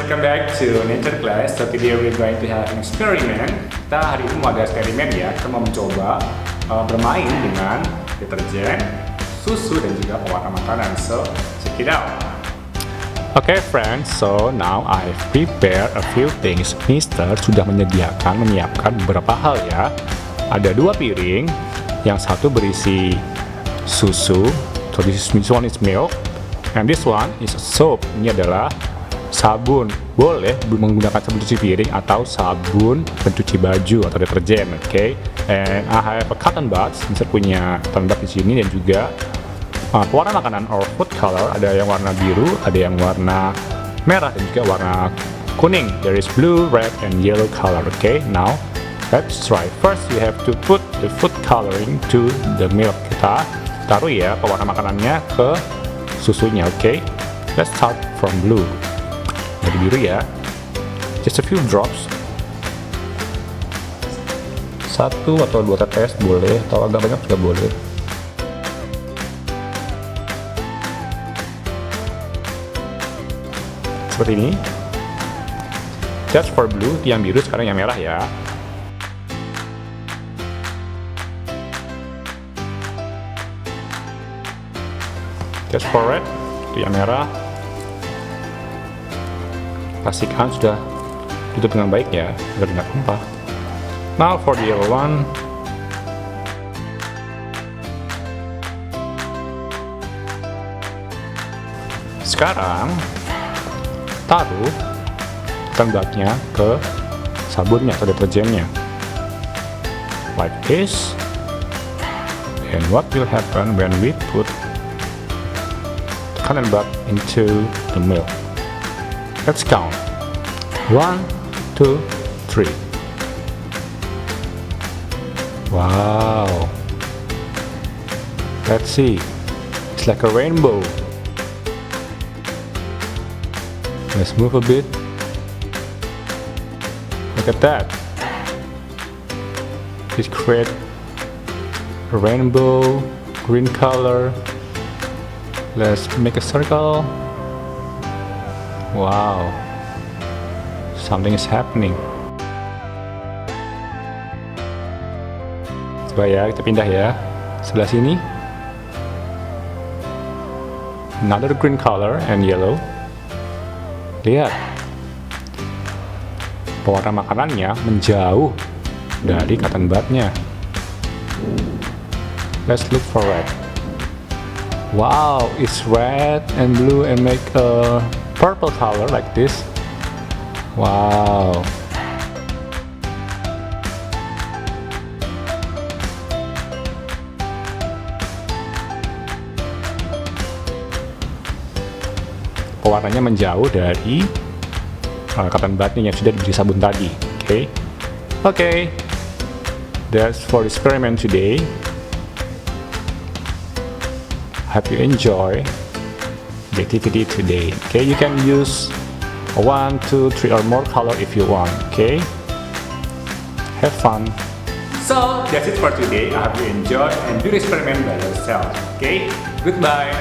welcome back to Nature Class. So today we're going to have an experiment. Kita hari ini mau ada eksperimen ya. Kita mau mencoba bermain dengan deterjen, susu dan juga pewarna makanan. So check it out. Okay friends, so now I've prepared a few things. Mister sudah menyiapkan beberapa hal ya. Ada 2 piring, yang satu berisi susu. So this one is milk, and this one is soap. Ini adalah sabun. Boleh menggunakan sabun cuci piring atau sabun pencuci baju atau deterjen, okay? And I have a cotton buds. Mister punya cotton bud di sini dan juga pewarna makanan or food color. Ada yang warna biru, ada yang warna merah dan juga warna kuning. There is blue, red, and yellow color. Okay, now let's try. First, you have to put the food coloring to the milk. Kita taruh ya pewarna makanannya ke susunya. Okay, let's start from blue. Dari biru ya, just a few drops. 1 atau 2 tetes boleh, atau agak banyak juga boleh. Seperti ini. Just for blue, yang biru, sekarang yang merah ya. Just for red, itu yang merah. Pastikan sudah tutup dengan baik ya, agar tidak tumpah. Now for the yellow one. Sekarang taruh tembaknya ke sabunnya atau deterjennya, like this. And what will happen when we put cotton bud into the milk? Let's count. 1, 2, 3. Wow. Let's see. It's like a rainbow. Let's move a bit. Look at that. It creates a rainbow, green color. Let's make a circle. Wow, something is happening. Coba ya, kita pindah ya. Sebelah sini. Another green color and yellow. Lihat. Pewarna makanannya menjauh dari cotton budnya. Let's look for red. Wow, it's red and blue and make a purple color like this. Wow. Pewarnanya menjauh dari cotton budnya yang sudah diberi sabun tadi. Okay. That's for the experiment today. Hope you enjoy the activity today. Okay, you can use 1, 2, 3 or more color if you want. Okay, have fun. So that's it for today. I hope you enjoy and do the experiment by yourself. Okay, goodbye.